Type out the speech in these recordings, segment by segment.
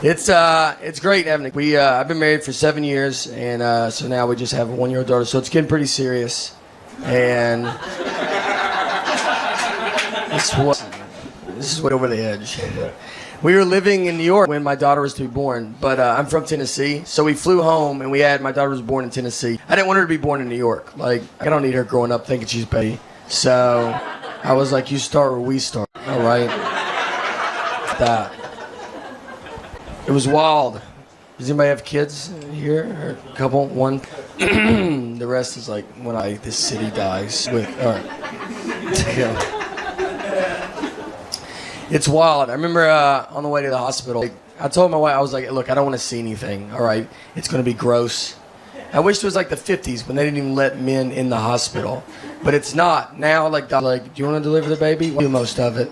It's great having it. I've been married for 7 years, and so now we just have a 1-year-old daughter. So it's getting pretty serious, and this is way over the edge. We were living in New York when my daughter was to be born, but I'm from Tennessee, so we flew home, and my daughter was born in Tennessee. I didn't want her to be born in New York. Like, I don't need her growing up thinking she's baby. So I was like, you start where we start. All right. That. It was wild. Does anybody have kids here? Or a couple? One? The rest is like when this city dies. All right. Yeah. It's wild. I remember on the way to the hospital, I told my wife, I was like, look, I don't want to see anything. All right. It's going to be gross. I wish it was like the 50s when they didn't even let men in the hospital. But it's not. Now, like, do you want to deliver the baby? We'll do most of it.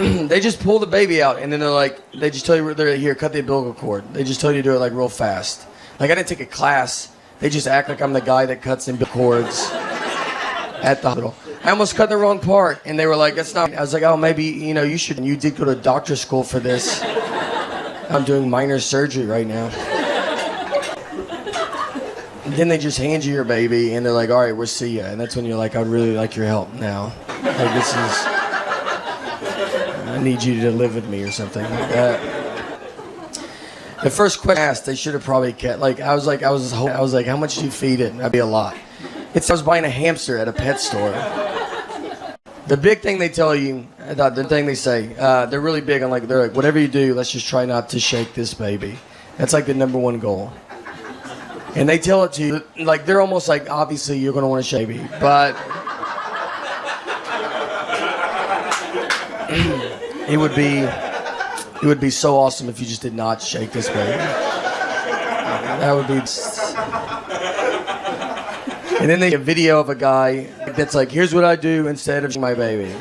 They just pull the baby out, and then they just tell you, they're here, cut the umbilical cord. They just tell you to do it like real fast. Like, I didn't take a class. They just act like I'm the guy that cuts umbilical cords at the hospital. I almost cut the wrong part, and they were like, that's not. I was like, oh, maybe, you did go to doctor school for this. I'm doing minor surgery right now. And then they just hand you your baby, and they're like, all right, we'll see ya. And that's when you're like, I'd really like your help now. Like, I need you to live with me or something like that. The first question I asked, they should have probably kept, I was like, how much do you feed it? That'd be a lot. I was buying a hamster at a pet store. The big thing they tell you, the thing they say, they're really big on they're like, whatever you do, let's just try not to shake this baby. That's like the number one goal. And they tell it to you, they're almost like, obviously you're going to want to shake baby, but it would be so awesome if you just did not shake this baby. That would be. And then they have a video of a guy that's like, here's what I do instead of my baby.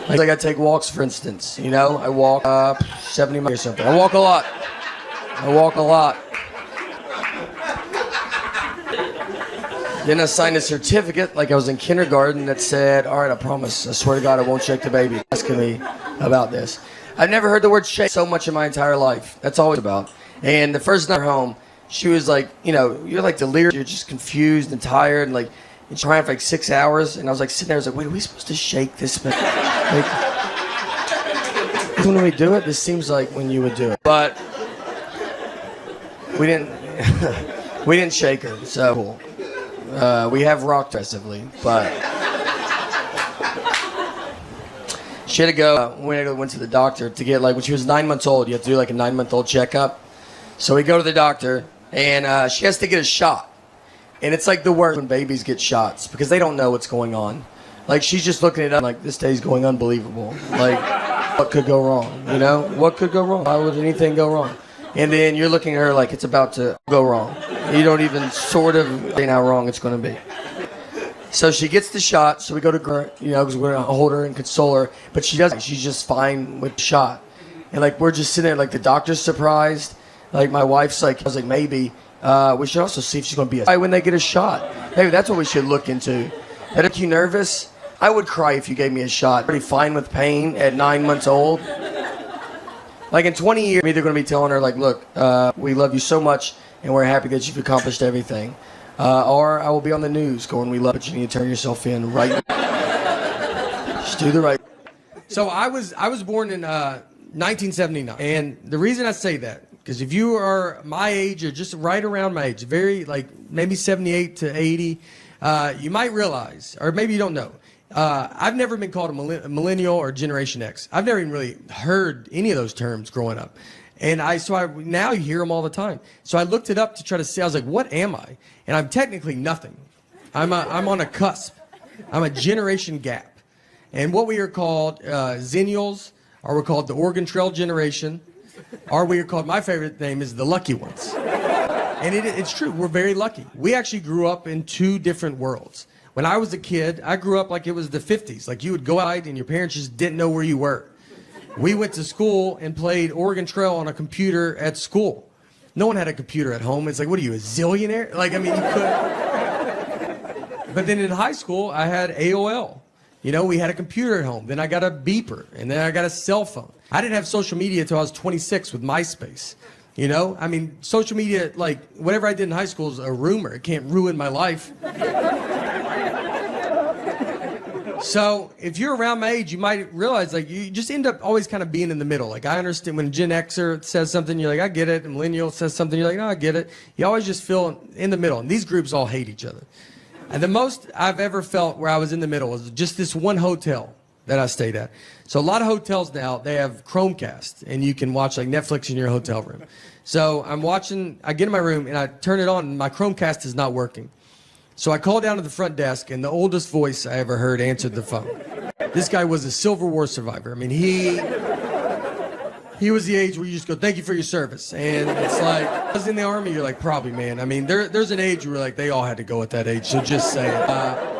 Like I take walks, for instance. I walk 70 miles or something. I walk a lot. Then I signed a certificate like I was in kindergarten that said, all right, I promise, I swear to God, I won't shake the baby. Asking me about this. I've never heard the word shake so much in my entire life. That's all it's about. And the first night home, she was like, you're like delirious. You're just confused and tired and and trying for 6 hours. And I was like sitting there, I was like, wait, are we supposed to shake this baby? When we do it, this seems like when you would do it. But we didn't shake her, so cool. We have rocked aggressively, but she had to go. Went to the doctor to get when she was 9 months old. You have to do a 9-month-old checkup. So we go to the doctor, and she has to get a shot. And it's the worst when babies get shots because they don't know what's going on. She's just looking at it up this day's going unbelievable. What could go wrong? What could go wrong? Why would anything go wrong? And then you're looking at her like it's about to go wrong. You don't even sort of think how wrong it's going to be. So she gets the shot. So we go to her, because we're going to hold her and console her. But she doesn't. She's just fine with the shot. And we're just sitting there the doctor's surprised. My wife's I was like, maybe we should also see if she's going to be when they get a shot. Maybe that's what we should look into. That make you nervous? I would cry if you gave me a shot. Pretty fine with pain at 9 months old. In 20 years, I'm either going to be telling her, look, we love you so much, and we're happy that you've accomplished everything. Or I will be on the news going, we love it, but you need to turn yourself in right now. Just do the right. So I was born in 1979. And the reason I say that, because if you are my age or just right around my age, very, maybe 78 to 80, you might realize, or maybe you don't know, I've never been called a millennial or Generation X. I've never even really heard any of those terms growing up. And now you hear them all the time. So I looked it up to try to see, I was like, what am I? And I'm technically nothing. I'm on a cusp. I'm a generation gap. And what we are called Zennials, or we're called the Oregon Trail generation, or we are called, my favorite name is the lucky ones. And it's true, we're very lucky. We actually grew up in two different worlds. When I was a kid, I grew up like it was the 50s. You would go out and your parents just didn't know where you were. We went to school and played Oregon Trail on a computer at school. No one had a computer at home. It's what are you, a zillionaire? You could. But then in high school, I had AOL. You know, we had a computer at home. Then I got a beeper. And then I got a cell phone. I didn't have social media until I was 26 with MySpace. You know, I mean, social media, like, whatever I did in high school is a rumor. It can't ruin my life. So if you're around my age, you might realize, like, you just end up always kind of being in the middle. Like, I understand when Gen Xer says something, you're like, I get it. And Millennial says something, you're like, no, I get it. You always just feel in the middle. And these groups all hate each other. And the most I've ever felt where I was in the middle was just this one hotel that I stayed at. So a lot of hotels now, they have Chromecast, and you can watch like Netflix in your hotel room. So I'm watching, I get in my room and I turn it on and my Chromecast is not working. So I call down to the front desk and the oldest voice I ever heard answered the phone. This guy was a Civil War survivor. I mean, he was the age where you just go, thank you for your service. And it's like, I was in the Army, you're like, probably, man. I mean, there's an age where like, they all had to go at that age, so just say it.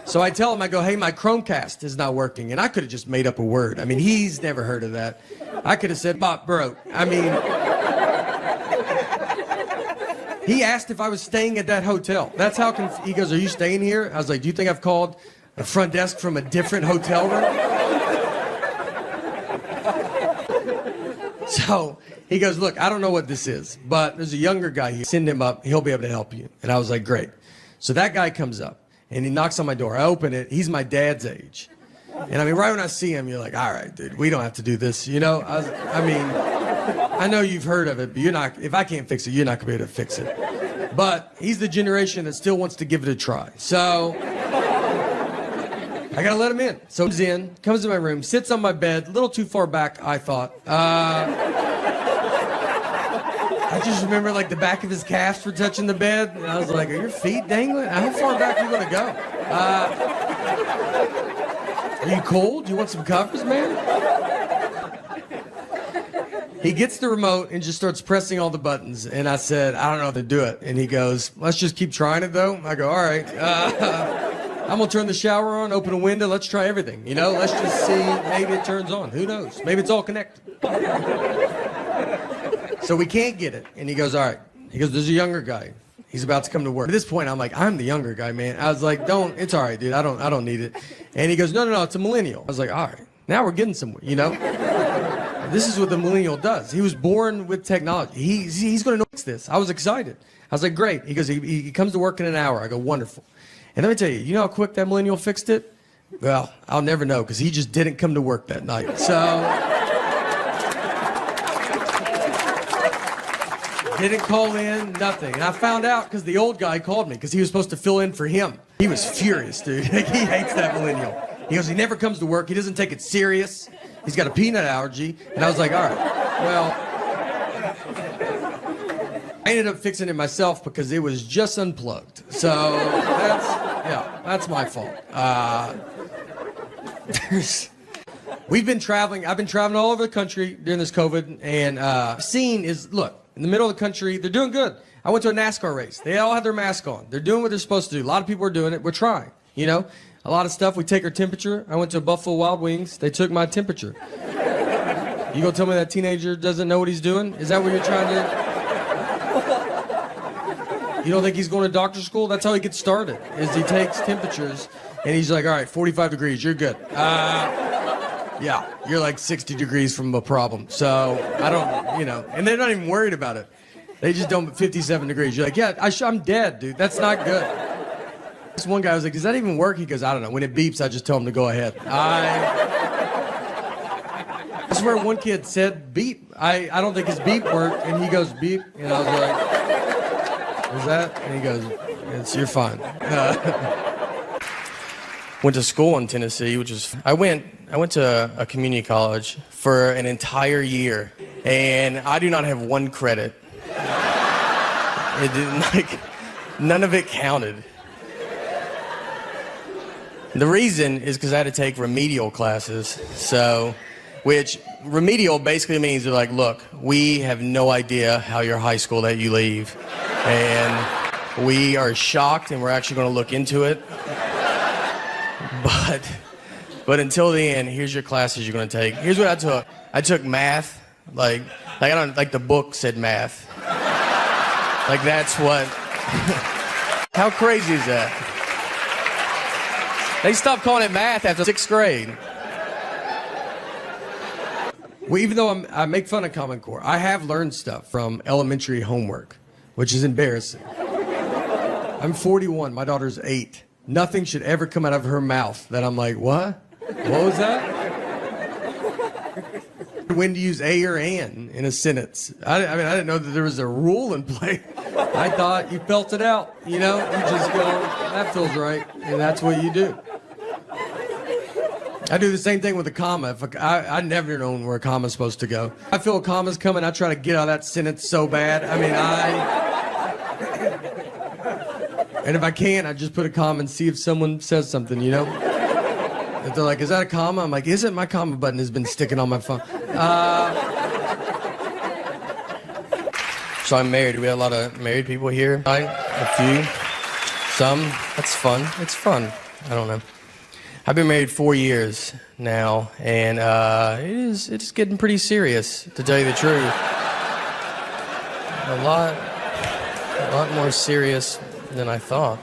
So I tell him, I go, hey, my Chromecast is not working. And I could have just made up a word. I mean, he's never heard of that. I could have said, Bob broke. I mean, he asked if I was staying at that hotel. That's how, he goes, are you staying here? I was like, do you think I've called the front desk from a different hotel room? So he goes, look, I don't know what this is, but there's a younger guy here. Send him up. He'll be able to help you. And I was like, great. So that guy comes up. And he knocks on my door. I open it. He's my dad's age. And I mean, right when I see him, you're like, all right, dude, we don't have to do this. You know, I mean, I know you've heard of it, but you're not, if I can't fix it, you're not going to be able to fix it. But he's the generation that still wants to give it a try. So I got to let him in. So he's in, comes to my room, sits on my bed, a little too far back, I thought. I just remember like the back of his calves were touching the bed, and I was like, are your feet dangling? How far back are you gonna go? Are you cold? Do you want some covers, man? He gets the remote and just starts pressing all the buttons, and I said, I don't know how to do it. And he goes, let's just keep trying it though. I go, all right. I'm gonna turn the shower on, open a window, let's try everything. You know, let's just see, maybe it turns on. Who knows? Maybe it's all connected. So we can't get it. And he goes, all right. He goes, there's a younger guy. He's about to come to work. At this point, I'm like, I'm the younger guy, man. I was like, it's all right, dude. I don't need it. And he goes, no, it's a millennial. I was like, all right. Now we're getting somewhere, you know? This is what the millennial does. He was born with technology. He's going to fix this. I was excited. I was like, great. He goes, he comes to work in an hour. I go, wonderful. And let me tell you, you know how quick that millennial fixed it? Well, I'll never know because he just didn't come to work that night. So... didn't call in, nothing. And I found out because the old guy called me because he was supposed to fill in for him. He was furious, dude. He hates that millennial. He goes, he never comes to work. He doesn't take it serious. He's got a peanut allergy. And I was like, all right, well. I ended up fixing it myself because it was just unplugged. So that's my fault. We've been traveling. I've been traveling all over the country during this COVID. And scene is, look. In the middle of the country, they're doing good. I went to a NASCAR race. They all had their mask on. They're doing what they're supposed to do. A lot of people are doing it. We're trying, you know? A lot of stuff, we take our temperature. I went to Buffalo Wild Wings. They took my temperature. You gonna tell me that teenager doesn't know what he's doing? Is that what you're trying to... You don't think he's going to doctor school? That's how he gets started, is he takes temperatures, and he's like, all right, 45 degrees, you're good. Yeah, you're like 60 degrees from a problem. So I don't, you know, and they're not even worried about it. They just don't, 57 degrees. You're like, yeah, I'm dead, dude. That's not good. This one guy was like, does that even work? He goes, I don't know. When it beeps, I just tell him to go ahead. I swear one kid said beep. I don't think his beep worked. And he goes, beep. And I was like, is that? And he goes, you're fine. Went to school in Tennessee, which is, I went to a community college for an entire year, and I do not have one credit. It didn't, like, none of it counted. The reason is because I had to take remedial classes, so, which remedial basically means they're like, look, we have no idea how your high school that you leave, and we are shocked, and we're actually going to look into it. But until the end, here's your classes you're going to take. Here's what I took. I took math. Like the book said math. Like that's what. How crazy is that? They stopped calling it math after 6th grade. Well, even though I make fun of Common Core, I have learned stuff from elementary homework, which is embarrassing. I'm 41. My daughter's 8. Nothing should ever come out of her mouth that I'm like, what? What was that? When to use a or an in a sentence. I didn't know that there was a rule in play. I thought you felt it out, you know? You just go, that feels right, and that's what you do. I do the same thing with a comma. If I never known where a comma's supposed to go. I feel a comma's coming, I try to get out of that sentence so bad. And if I can't, I just put a comma and see if someone says something, you know? If they're like, is that a comma? I'm like, isn't my comma button has been sticking on my phone. So I'm married. We have a lot of married people here. A few. Some. That's fun. It's fun. I don't know. I've been married 4 years now, and it's getting pretty serious, to tell you the truth. A lot more serious than I thought.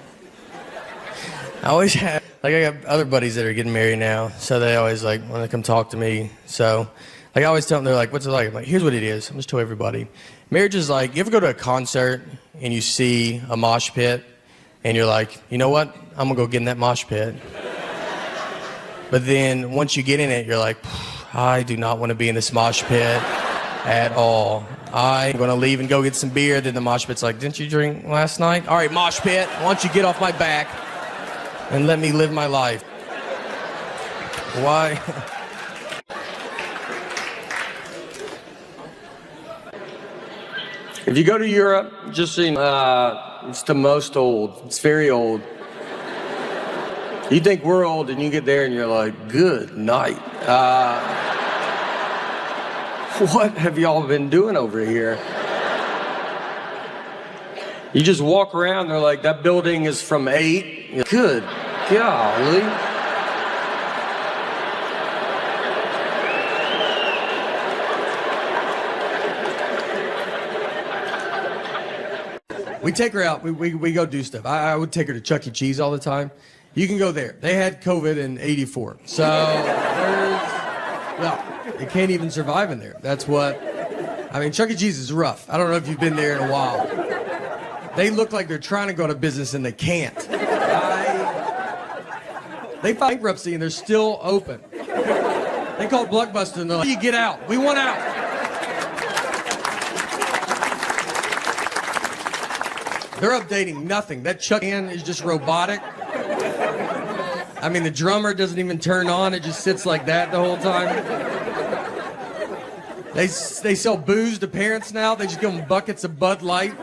I always have, I got other buddies that are getting married now, so they always want to come talk to me. So, I always tell them, they're like, what's it like? I'm like, here's what it is. I'm just tell everybody. Marriage is like, you ever go to a concert and you see a mosh pit, and you're like, you know what? I'm gonna go get in that mosh pit. But then once you get in it, you're like, I do not want to be in this mosh pit at all. I'm going to leave and go get some beer. Then the mosh pit's like, didn't you drink last night? All right, mosh pit, why don't you get off my back and let me live my life? Why? If you go to Europe, just so you know, it's the most old. It's very old. You think we're old, and you get there and you're like, good night. What have y'all been doing over here? You just walk around, they're like, that building is from 8. Good golly. We take her out, we go do stuff. I would take her to Chuck E. Cheese all the time. You can go there. They had COVID in '84. So they can't even survive in there. That's what, Chuck E. Cheese is rough. I don't know if you've been there in a while. They look like they're trying to go to business and they can't. They filed bankruptcy and they're still open. They called Blockbuster and they're like, you get out. We want out. They're updating nothing. That Chuck can is just robotic. The drummer doesn't even turn on. It just sits like that the whole time. They sell booze to parents now. They just give them buckets of Bud Light.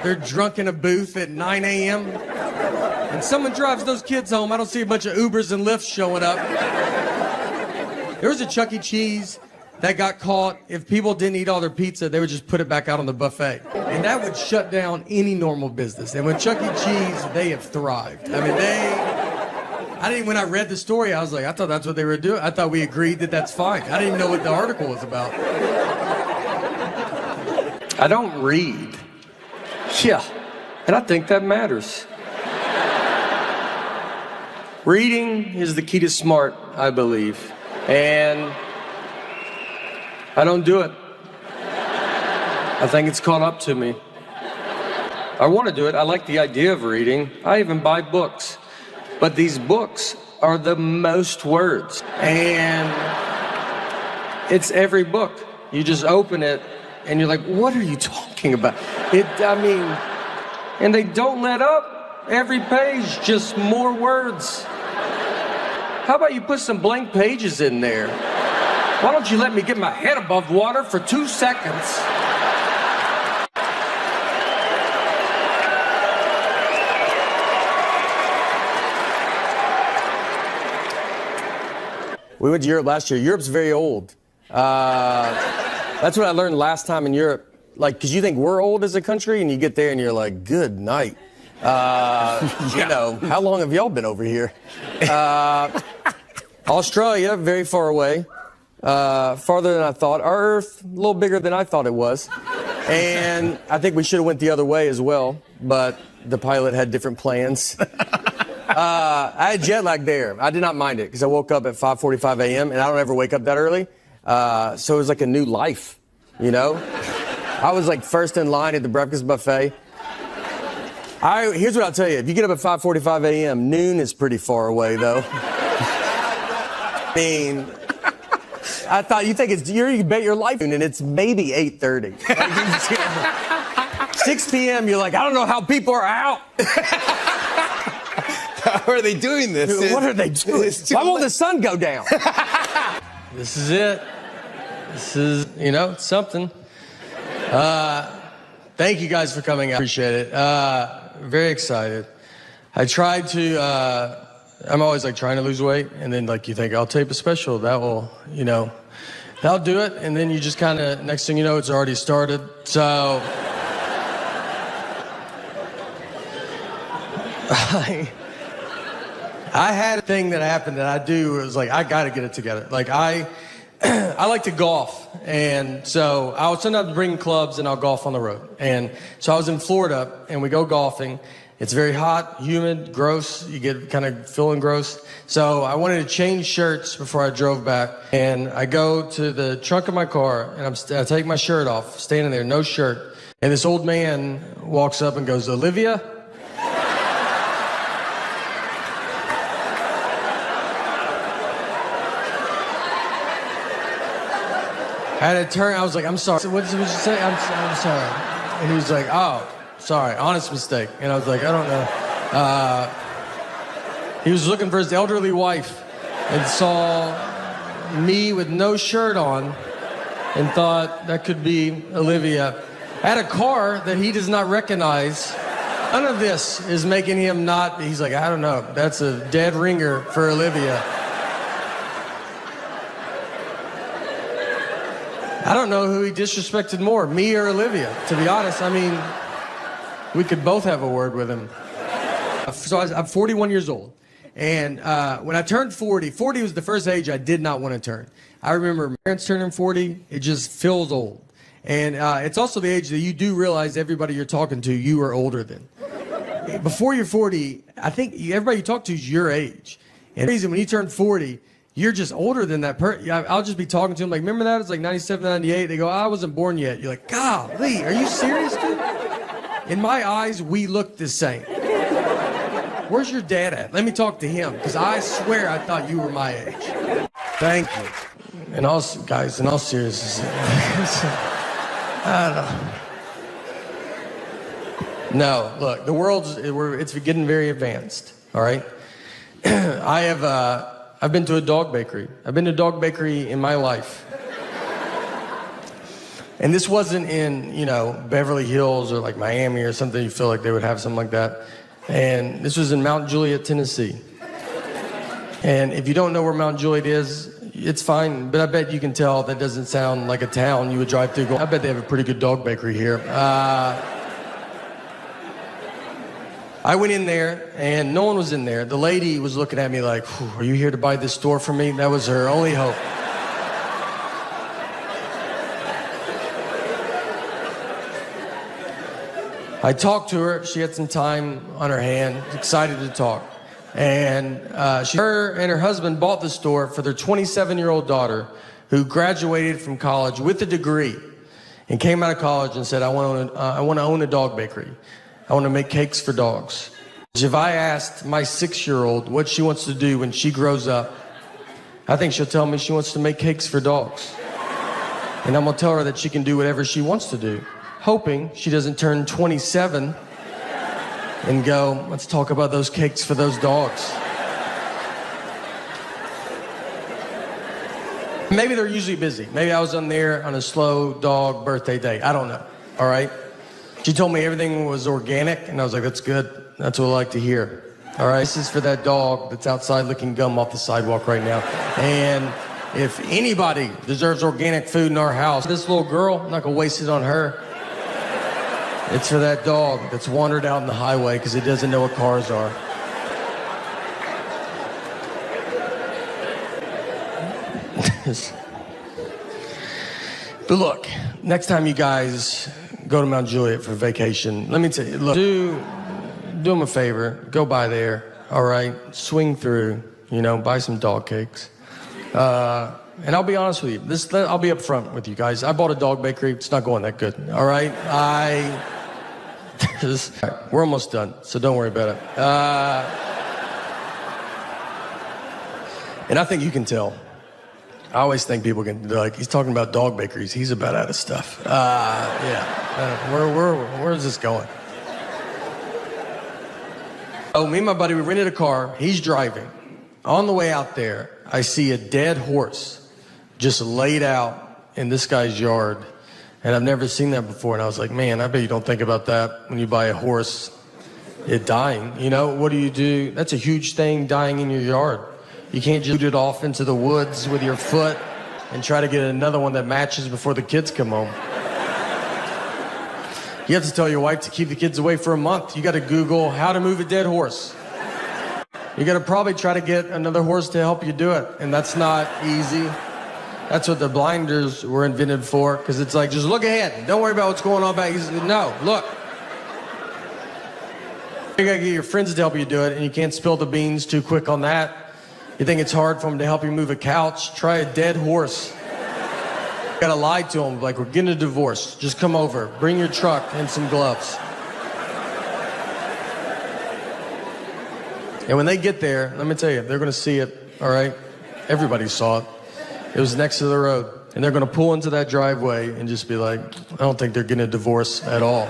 They're drunk in a booth at 9 a.m. And someone drives those kids home. I don't see a bunch of Ubers and Lyfts showing up. There was a Chuck E. Cheese that got caught. If people didn't eat all their pizza, they would just put it back out on the buffet. And that would shut down any normal business. And with Chuck E. Cheese, they have thrived. When I read the story, I was like, I thought that's what they were doing. I thought we agreed that that's fine. I didn't even know what the article was about. I don't read. Yeah, and I think that matters. Reading is the key to smart, I believe. And I don't do it. I think it's caught up to me. I want to do it. I like the idea of reading. I even buy books. But these books are the most words. And it's every book. You just open it and you're like, what are you talking about? And they don't let up. Every page, just more words. How about you put some blank pages in there? Why don't you let me get my head above water for 2 seconds? We went to Europe last year. Europe's very old. That's what I learned last time in Europe. Because you think we're old as a country, and you get there and you're like, good night. How long have y'all been over here? Australia, very far away. Farther than I thought. Our Earth, a little bigger than I thought it was. And I think we should have went the other way as well, but the pilot had different plans. I had jet lag there. I did not mind it because I woke up at 5:45 a.m. and I don't ever wake up that early. So it was like a new life, you know? I was like first in line at the breakfast buffet. Here's what I'll tell you. If you get up at 5:45 a.m., noon is pretty far away, though. I mean, I thought you bet your life, and it's maybe 8:30. 6 p.m., you're like, I don't know how people are out. How are they doing this? What are they doing? Why won't the sun go down? This is it. This is, it's something. Thank you guys for coming out. Appreciate it. Very excited. I tried to, I'm always like trying to lose weight, and then like you think, I'll tape a special. That will, that'll do it. And then you just kind of, next thing you know, it's already started. So, I had a thing that happened that I do. It was like, I got to get it together. Like I like to golf. And so I'll sometimes bring clubs and I'll golf on the road. And so I was in Florida and we go golfing. It's very hot, humid, gross. You get kind of feeling gross. So I wanted to change shirts before I drove back. And I go to the trunk of my car and I take my shirt off, standing there, no shirt. And this old man walks up and goes, Olivia? I had to turn, I was like, I'm sorry. So what did you say? I'm sorry. And he was like, oh, sorry, honest mistake. And I was like, I don't know. He was looking for his elderly wife and saw me with no shirt on and thought that could be Olivia. I had a car that he does not recognize. None of this is making him not, he's like, I don't know, that's a dead ringer for Olivia. I don't know who he disrespected more, me or Olivia, to be honest. I mean, we could both have a word with him. So I'm 41 years old. And when I turned 40 was the first age I did not want to turn. I remember my parents turning 40, it just feels old. And it's also the age that you do realize everybody you're talking to, you are older than. Before you're 40, I think everybody you talk to is your age. And the reason when you turn 40, you're just older than that person. I'll just be talking to him like, remember that? It's like 97, 98. They go, I wasn't born yet. You're like, golly, are you serious, dude? In my eyes, we look the same. Where's your dad at? Let me talk to him, because I swear I thought you were my age. Thank you. And also, guys, in all seriousness, I don't know. No, look, the it's getting very advanced, all right? I've been to a dog bakery. I've been to a dog bakery in my life. And this wasn't in, Beverly Hills or like Miami or something. You feel like they would have something like that. And this was in Mount Juliet, Tennessee. And if you don't know where Mount Juliet is, it's fine. But I bet you can tell that doesn't sound like a town you would drive through. I bet they have a pretty good dog bakery here. I went in there, and no one was in there. The lady was looking at me like, are you here to buy this store for me? That was her only hope. I talked to her. She had some time on her hand, excited to talk. And her and her husband bought the store for their 27-year-old daughter who graduated from college with a degree and came out of college and said, I want to own a dog bakery. I want to make cakes for dogs. If I asked my 6-year-old what she wants to do when she grows up, I think she'll tell me she wants to make cakes for dogs. And I'm going to tell her that she can do whatever she wants to do, hoping she doesn't turn 27 and go, let's talk about those cakes for those dogs. Maybe they're usually busy. Maybe I was on there on a slow dog birthday day. I don't know, all right? She told me everything was organic, and I was like, that's good. That's what I like to hear. All right, this is for that dog that's outside licking gum off the sidewalk right now. And if anybody deserves organic food in our house, this little girl, I'm not going to waste it on her. It's for that dog that's wandered out on the highway because it doesn't know what cars are. But look, next time you guys go to Mount Juliet for vacation, let me tell you, look, do them a favor, go by there. all right? Swing through, buy some dog cakes. And I'll be honest with you. I'll be upfront with you guys. I bought a dog bakery. It's not going that good, all right? We're almost done, so don't worry about it. And I think you can tell. I always think people can, he's talking about dog bakeries. He's about out of stuff. Where's this going? Oh, me and my buddy, we rented a car. He's driving. On the way out there, I see a dead horse just laid out in this guy's yard. And I've never seen that before. And I was like, man, I bet you don't think about that when you buy a horse, it dying. What do you do? That's a huge thing, dying in your yard. You can't just shoot it off into the woods with your foot and try to get another one that matches before the kids come home. You have to tell your wife to keep the kids away for a month. You got to Google how to move a dead horse. You got to probably try to get another horse to help you do it. And that's not easy. That's what the blinders were invented for, because it's like, just look ahead. Don't worry about what's going on back. No, look. You got to get your friends to help you do it, and you can't spill the beans too quick on that. You think it's hard for them to help you move a couch? Try a dead horse. You gotta lie to them, like, we're getting a divorce. Just come over. Bring your truck and some gloves. And when they get there, let me tell you, they're gonna see it, all right? Everybody saw it. It was next to the road. And they're gonna pull into that driveway and just be like, I don't think they're getting a divorce at all.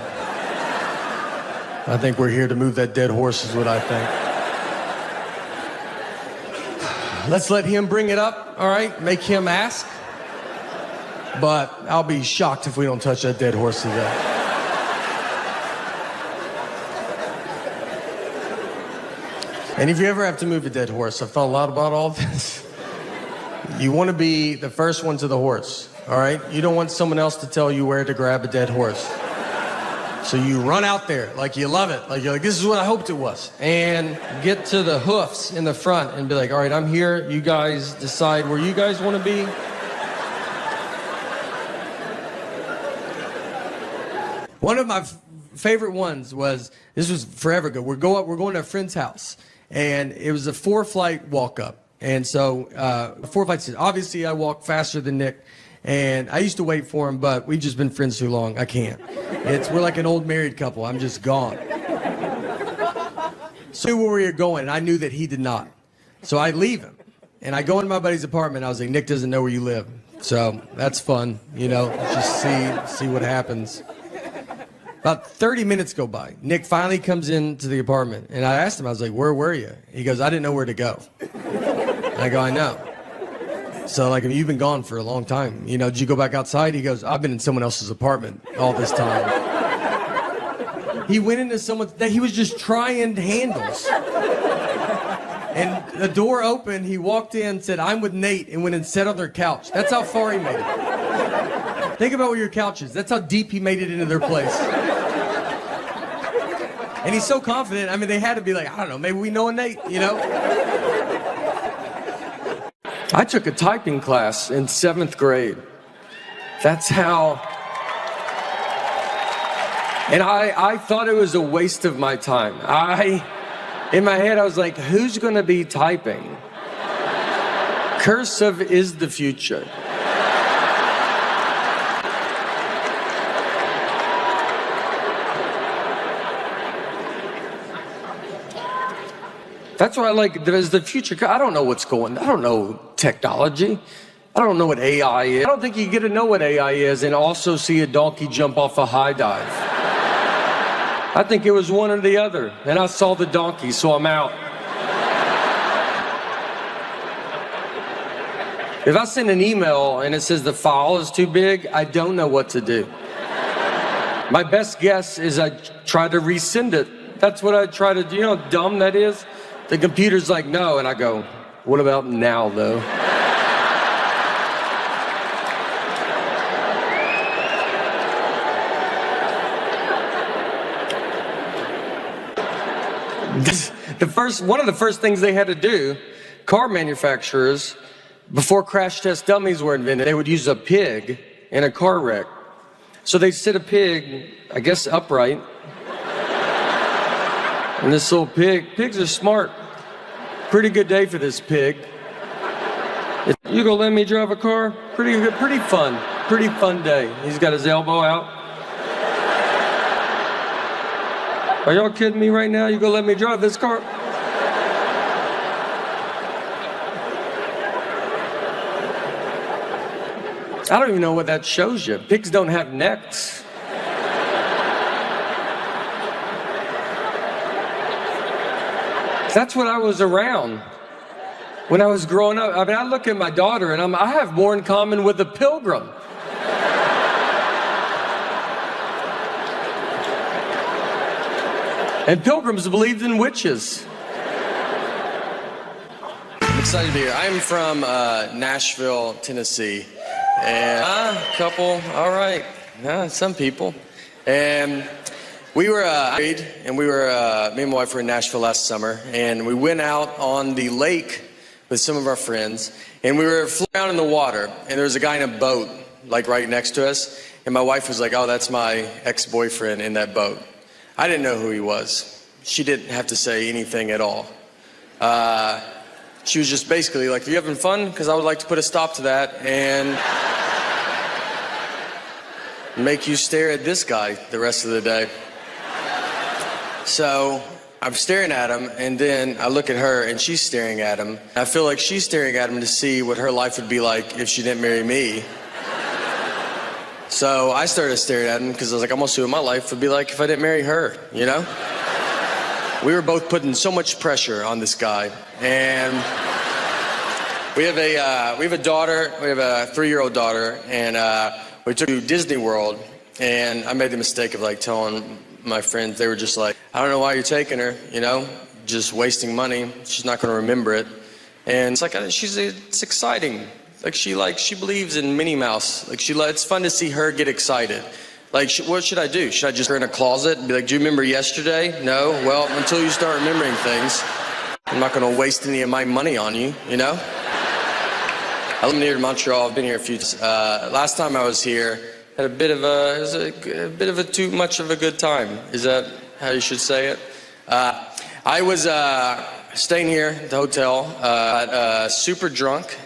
I think we're here to move that dead horse is what I think. Let's let him bring it up, all right? Make him ask. But I'll be shocked if we don't touch that dead horse today. And if you ever have to move a dead horse, I've thought a lot about all this. You want to be the first one to the horse, all right? You don't want someone else to tell you where to grab a dead horse. So you run out there like you love it. Like you're like, this is what I hoped it was. And get to the hoofs in the front and be like, all right, I'm here. You guys decide where you guys want to be. One of my favorite ones was, this was forever ago. We're going to a friend's house. And it was a 4-flight walk up. And so 4 flights, obviously I walk faster than Nick. And I used to wait for him, but we've just been friends too long. I can't. We're like an old married couple. I'm just gone. So I knew where we were going, and I knew that he did not. So I leave him, and I go into my buddy's apartment. I was like, Nick doesn't know where you live. So that's fun, just see what happens. About 30 minutes go by. Nick finally comes into the apartment, and I asked him, I was like, where were you? He goes, I didn't know where to go. And I go, I know. So, you've been gone for a long time. Did you go back outside? He goes, I've been in someone else's apartment all this time. He went into someone's, that he was just trying handles. And the door opened, he walked in, said, I'm with Nate, and went and sat on their couch. That's how far he made it. Think about where your couch is. That's how deep he made it into their place. And he's so confident. I mean, they had to be like, I don't know, maybe we know a Nate, I took a typing class in 7th grade. That's how... And I thought it was a waste of my time. In my head, I was like, who's going to be typing? Cursive is the future. That's why I like, there's the future. I don't know what's going on. I don't know technology. I don't know what AI is. I don't think you get to know what AI is and also see a donkey jump off a high dive. I think it was one or the other. And I saw the donkey, so I'm out. If I send an email and it says the file is too big, I don't know what to do. My best guess is I try to resend it. That's what I try to do. You know how dumb that is? The computer's like, no, and I go, what about now, though? One of the first things they had to do, car manufacturers, before crash test dummies were invented, they would use a pig in a car wreck. So they'd sit a pig, I guess, upright. And this little pigs are smart. Pretty good day for this pig. You gonna let me drive a car? Pretty good, pretty fun day. He's got his elbow out. Are y'all kidding me right now? You gonna let me drive this car? I don't even know what that shows you. Pigs don't have necks. That's what I was around when I was growing up. I mean, I look at my daughter and I have more in common with a pilgrim. And pilgrims believed in witches. I'm excited to be here. I'm from Nashville, Tennessee. And couple, all right. Some people. And we were married, and me and my wife were in Nashville last summer, and we went out on the lake with some of our friends, and we were floating around in the water, and there was a guy in a boat, like right next to us, and my wife was like, oh, that's my ex-boyfriend in that boat. I didn't know who he was. She didn't have to say anything at all. She was just basically like, are you having fun? Because I would like to put a stop to that and make you stare at this guy the rest of the day. So I'm staring at him, and then I look at her, and she's staring at him. I feel like she's staring at him to see what her life would be like if she didn't marry me. So I started staring at him because I was like, I'm gonna see what my life would be like if I didn't marry her, you know? We were both putting so much pressure on this guy, and we have a daughter. We have a 3-year-old daughter, and we took her to Disney World, and I made the mistake of like telling my friends. They were just like, I don't know why you're taking her, you know, just wasting money. She's not gonna remember it. And it's like it's exciting. Like she believes in Minnie Mouse. Like it's fun to see her get excited. Like, what should I do? Should I just go in a closet and be like, do you remember yesterday? No? Well, until you start remembering things, I'm not going to waste any of my money on you, you know? I live near Montreal. I've been here a few times. Last time I was here, had it was a bit of a too much of a good time. Is that how you should say it? I was staying here at the hotel, got super drunk,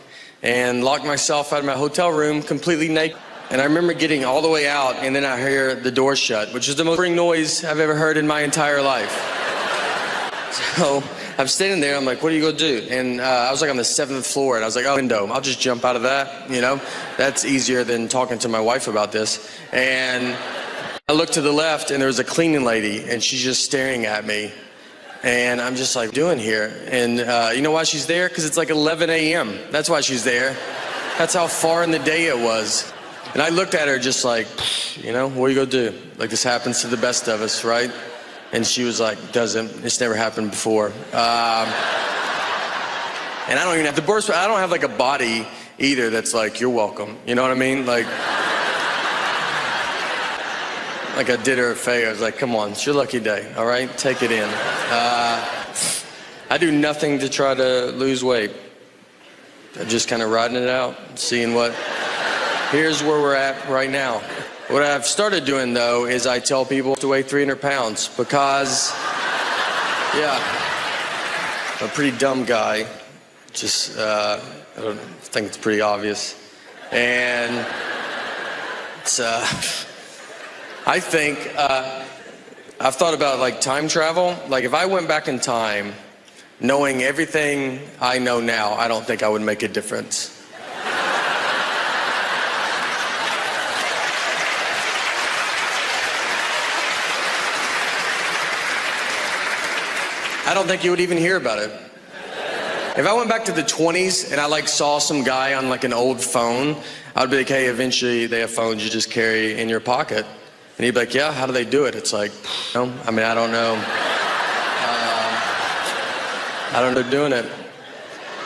and locked myself out of my hotel room completely naked. And I remember getting all the way out, and then I hear the door shut, which is the most boring noise I've ever heard in my entire life. So I'm standing there, I'm like, what are you gonna do? And I was like on the 7th floor, and I was like, oh, window, I'll just jump out of that, you know? That's easier than talking to my wife about this. And I looked to the left, and there was a cleaning lady, and she's just staring at me. And I'm just like, doing here? And you know why she's there? Because it's like 11 a.m. That's why she's there. That's how far in the day it was. And I looked at her just like, you know, what are you gonna do? Like, this happens to the best of us, right? And she was like, doesn't, it's never happened before. And I don't even have, I don't have like a body either that's like, you're welcome. You know what I mean? Like I did her a favor. I was like, come on, it's your lucky day, all right? Take it in. I do nothing to try to lose weight. I'm just kind of riding it out, seeing what, here's where we're at right now. What I've started doing, though, is I tell people to weigh 300 pounds because, yeah, I'm a pretty dumb guy. Just, I don't think it's pretty obvious. And it's, I think, I've thought about, like, time travel. Like, if I went back in time, knowing everything I know now, I don't think I would make a difference. I don't think you would even hear about it. If I went back to the 20s and I like saw some guy on like an old phone, I'd be like, hey, eventually they have phones you just carry in your pocket. And he'd be like, yeah, how do they do it? It's like, I mean, I don't know. I don't know they're doing it.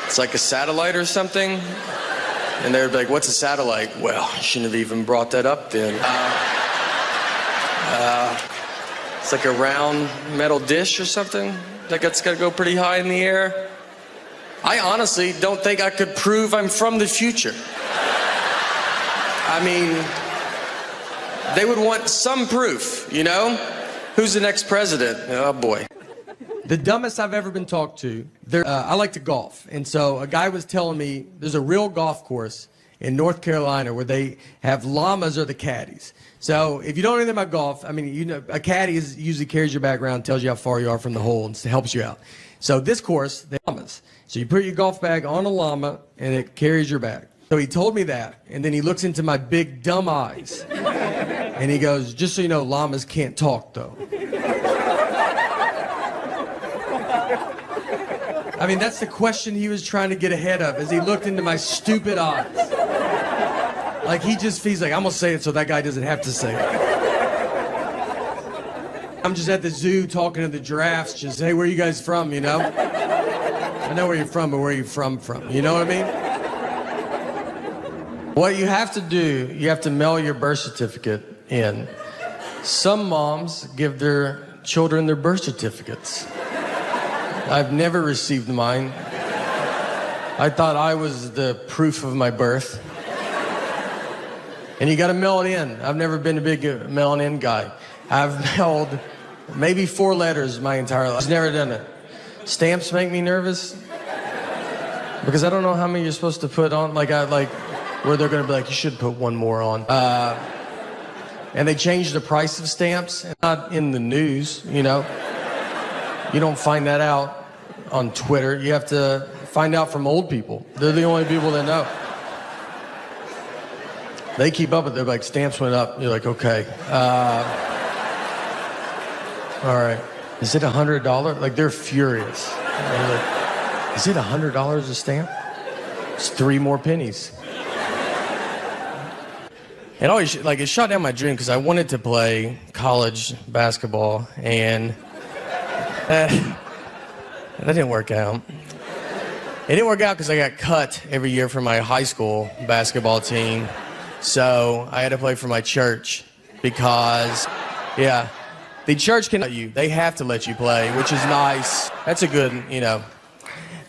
It's like a satellite or something. And they'd be like, what's a satellite? Well, I shouldn't have even brought that up then. It's like a round metal dish or something. Like it's got to go pretty high in the air. I honestly don't think I could prove I'm from the future. I mean, they would want some proof, you know? Who's the next president? Oh boy. The dumbest I've ever been talked to. I like to golf, and so a guy was telling me there's a real golf course in North Carolina where they have llamas or the caddies. So if you don't know anything about golf, I mean, you know, a caddy usually carries your bag around, tells you how far you are from the hole, and helps you out. So this course, they have llamas. So you put your golf bag on a llama, and it carries your bag. So he told me that, and then he looks into my big dumb eyes, and he goes, "Just so you know, llamas can't talk, though." I mean, that's the question he was trying to get ahead of as he looked into my stupid eyes. Like, he just feels like, I'm going to say it so that guy doesn't have to say it. I'm just at the zoo talking to the giraffes, just, "Hey, where are you guys from, you know? I know where you're from, but where are you from? You know what I mean?" What you have to do, you have to mail your birth certificate in. Some moms give their children their birth certificates. I've never received mine. I thought I was the proof of my birth. And you gotta mail it in. I've never been a big mailing in guy. I've mailed maybe 4 letters my entire life. I've never done it. Stamps make me nervous because I don't know how many you're supposed to put on. Where they're gonna be like, "You should put one more on." And they changed the price of stamps. Not in the news, you know. You don't find that out on Twitter. You have to find out from old people. They're the only people that know. They keep up with it. They're like, "Stamps went up." You're like, "Okay. All right. Is it $100?" Like, they're furious. They're like, "Is it $100 a stamp?" It's 3 more pennies. It always, it shot down my dream because I wanted to play college basketball, and that didn't work out. It didn't work out because I got cut every year from my high school basketball team. So I had to play for my church because, yeah, the church can let you. They have to let you play, which is nice. That's a good, you know.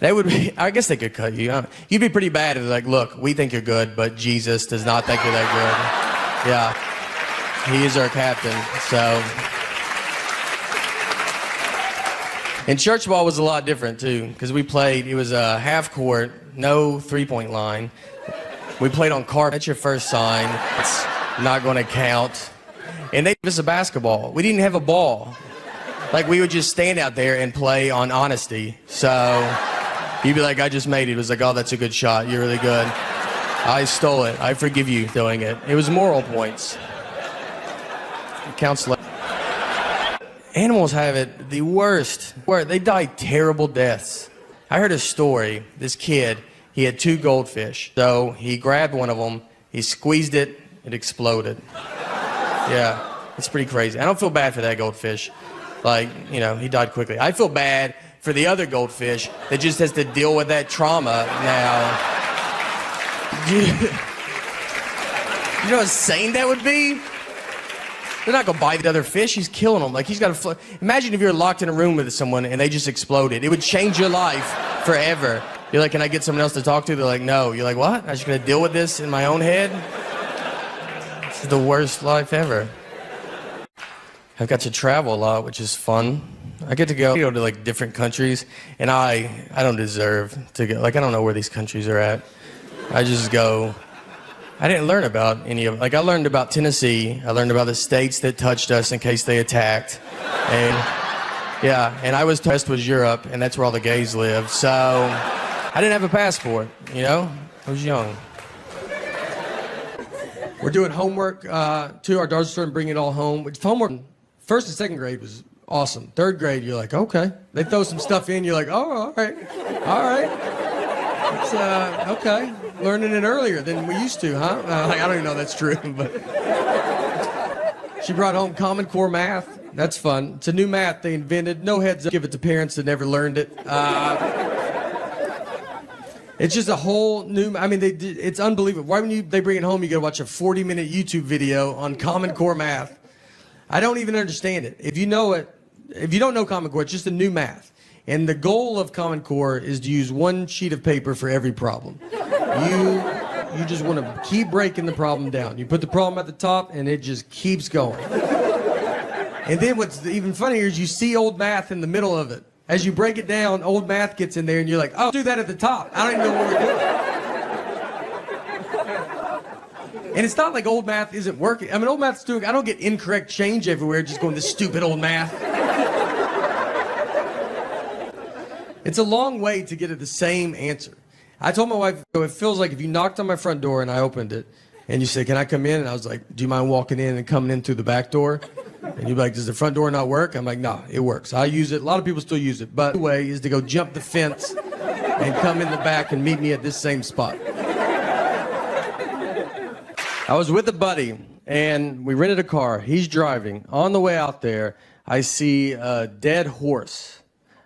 I guess they could cut you. You'd be pretty bad if they're like, "Look, we think you're good, but Jesus does not think you're that good." Yeah, he is our captain, so. And church ball was a lot different, too, because we played, it was a half court, no three-point line. We played on carpet. That's your first sign. It's not going to count. And they gave us a basketball. We didn't have a ball. We would just stand out there and play on honesty. So you'd be like, "I just made it." It was like, "Oh, that's a good shot. You're really good. I stole it. I forgive you doing it." It was moral points. It counts. Animals have it the worst. They die terrible deaths. I heard a story. This kid, he had 2 goldfish. So he grabbed one of them, he squeezed it, it exploded. Yeah, it's pretty crazy. I don't feel bad for that goldfish. You know, he died quickly. I feel bad for the other goldfish that just has to deal with that trauma now. You know how insane that would be? They're not gonna bite the other fish. He's killing them. He's got to. Imagine if you're locked in a room with someone and they just exploded. It would change your life forever. You're like, "Can I get someone else to talk to?" They're like, "No." You're like, "What? I'm just gonna deal with this in my own head?" This is the worst life ever. I've got to travel a lot, which is fun. I get to go to different countries, and I don't deserve to go. I don't know where these countries are at. I just go. I didn't learn about any of it. I learned about Tennessee. I learned about the states that touched us in case they attacked. And I was West was Europe, and that's where all the gays live. So I didn't have a passport, you know? I was young. We're doing homework, too. Our daughter's starting to bring it all home. Homework, 1st and 2nd grade was awesome. 3rd grade, you're like, "Okay." They throw some stuff in, you're like, "Oh, all right. All right. It's, okay. Learning it earlier than we used to, huh?" I don't even know if that's true, but she brought home Common Core math. That's fun. It's a new math they invented. No heads up. Give it to parents that never learned it. It's just a whole new. I mean, it's unbelievable. Why when they bring it home, you got to watch a 40-minute YouTube video on Common Core math? I don't even understand it. If you know it, if you don't know Common Core, it's just a new math. And the goal of Common Core is to use 1 sheet of paper for every problem. You just want to keep breaking the problem down. You put the problem at the top, and it just keeps going. And then what's even funnier is you see old math in the middle of it. As you break it down, old math gets in there, and you're like, oh, do that at the top. I don't even know what we're doing. And it's not like old math isn't working. I mean, old math's doing, I don't get incorrect change everywhere just going, this stupid old math. It's a long way to get at the same answer. I told my wife, it feels like if you knocked on my front door and I opened it, and you said, can I come in? And I was like, do you mind walking in and coming in through the back door? And you'd be like, does the front door not work? I'm like, no, it works. I use it. A lot of people still use it. But the way is to go jump the fence and come in the back and meet me at this same spot. I was with a buddy, and we rented a car. He's driving. On the way out there, I see a dead horse.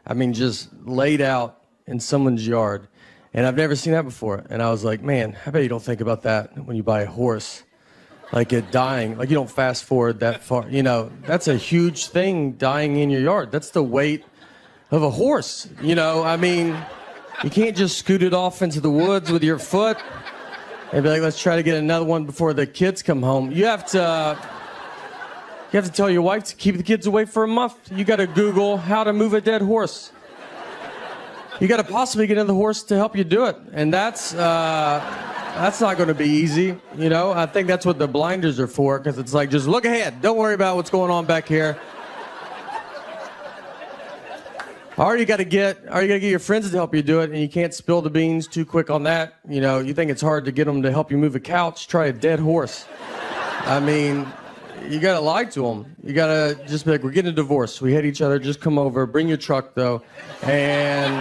I mean, just laid out in someone's yard. And I've never seen that before. And I was like, man, I bet you don't think about that when you buy a horse. Like it dying, like you don't fast forward that far. You know, that's a huge thing, dying in your yard. That's the weight of a horse. You know, I mean, you can't just scoot it off into the woods with your foot and be like, let's try to get another one before the kids come home. You have to tell your wife to keep the kids away for a month. You got to Google how to move a dead horse. You got to possibly get another horse to help you do it. And that's not going to be easy, you know. I think that's what the blinders are for, because it's like, just look ahead. Don't worry about what's going on back here. Or you got to get your friends to help you do it, and you can't spill the beans too quick on that. You know, you think it's hard to get them to help you move a couch? Try a dead horse. I mean, you got to lie to them. You got to just be like, we're getting a divorce. We hate each other. Just come over. Bring your truck, though. And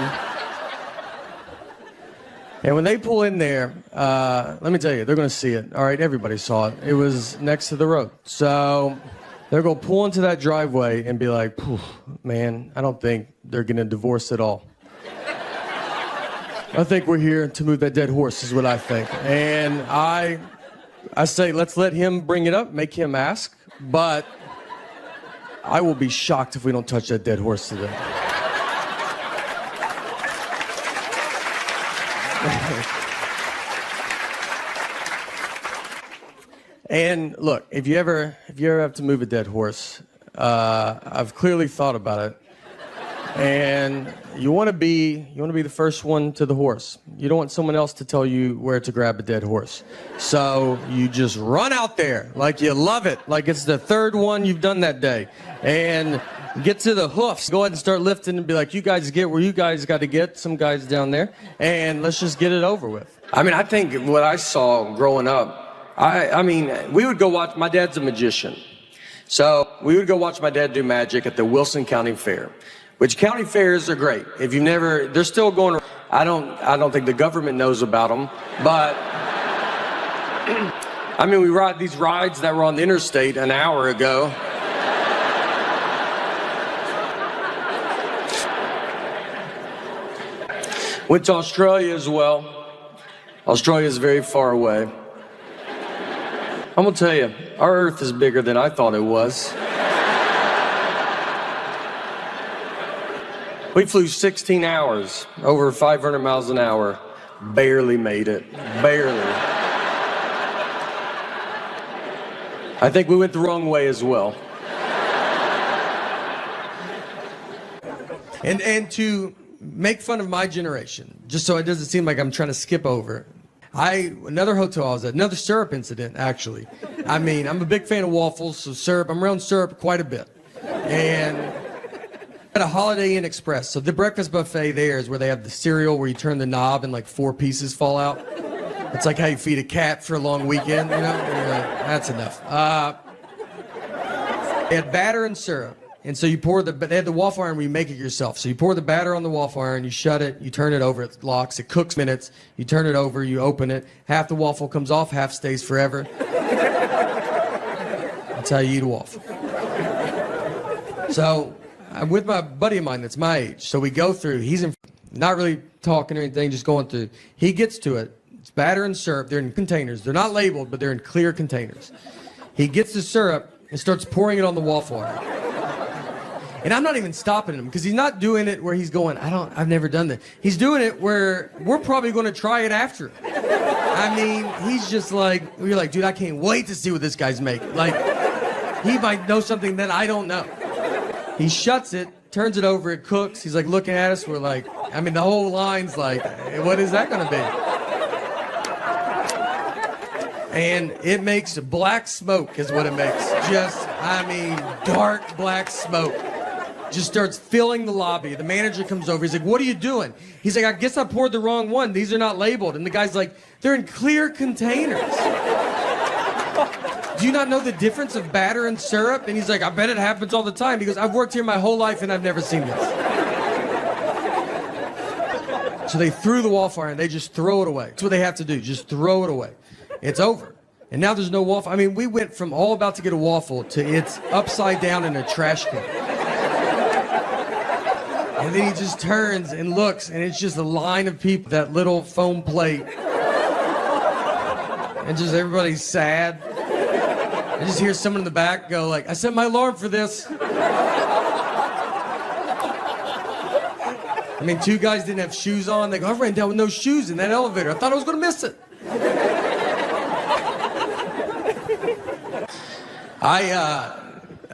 when they pull in there, let me tell you, they're going to see it. All right, everybody saw it. It was next to the road. So they're going to pull into that driveway and be like, man, I don't think they're going to divorce at all. I think we're here to move that dead horse is what I think. And I say, let's let him bring it up, make him ask. But I will be shocked if we don't touch that dead horse today. And look, if you ever have to move a dead horse, I've clearly thought about it. And you want to be the first one to the horse. You don't want someone else to tell you where to grab a dead horse. So you just run out there like you love it, like it's the third one you've done that day, and get to the hoofs. Go ahead and start lifting and be like, you guys get where you guys got to get. Some guys down there, and let's just get it over with. I mean, I think what I saw growing up, I mean, we would go watch. My dad's a magician, so we would go watch my dad do magic at the Wilson County Fair. Which county fairs are great. If you've never, they're still going. I don't think the government knows about them, but I mean, we ride these rides that were on the interstate an hour ago. Went to Australia as well. Australia is very far away. I'm gonna tell you, our Earth is bigger than I thought it was. We flew 16 hours, over 500 miles an hour. Barely made it. Barely. I think we went the wrong way as well. And to make fun of my generation, just so it doesn't seem like I'm trying to skip over, another hotel I was at, another syrup incident, actually. I mean, I'm a big fan of waffles, so syrup, I'm around syrup quite a bit. And at a Holiday Inn Express. So the breakfast buffet there is where they have the cereal where you turn the knob and like 4 pieces fall out. It's like how you feed a cat for a long weekend, you know? You're like, that's enough. They had batter and syrup. And so you pour they had the waffle iron where you make it yourself. So you pour the batter on the waffle iron, you shut it, you turn it over, it locks, it cooks minutes, you turn it over, you open it, half the waffle comes off, half stays forever. That's how you eat a waffle. So I'm with my buddy of mine that's my age. So we go through, he's not really talking or anything, just going through. He gets to it. It's batter and syrup. They're in containers. They're not labeled, but they're in clear containers. He gets the syrup and starts pouring it on the waffle iron. And I'm not even stopping him because he's not doing it where he's going, I've never done that. He's doing it where we're probably going to try it after. I mean, he's just like, you're like, dude, I can't wait to see what this guy's making. Like, he might know something that I don't know. He shuts it, turns it over, it cooks. He's like looking at us. We're like, I mean, the whole line's like, what is that gonna be? And it makes black smoke is what it makes. Just, I mean, dark black smoke. Just starts filling the lobby. The manager comes over. He's like, what are you doing? He's like, I guess I poured the wrong one. These are not labeled. And the guy's like, they're in clear containers. Do you not know the difference of batter and syrup? And he's like, I bet it happens all the time. He goes, I've worked here my whole life and I've never seen this. So they threw the waffle iron. They just throw it away. That's what they have to do. Just throw it away. It's over. And now there's no waffle. I mean, we went from all about to get a waffle to it's upside down in a trash can. And then he just turns and looks, and it's just a line of people, that little foam plate. And just everybody's sad. I just hear someone in the back go like, I set my alarm for this. I mean, two guys didn't have shoes on. They go, I ran down with no shoes in that elevator. I thought I was gonna miss it.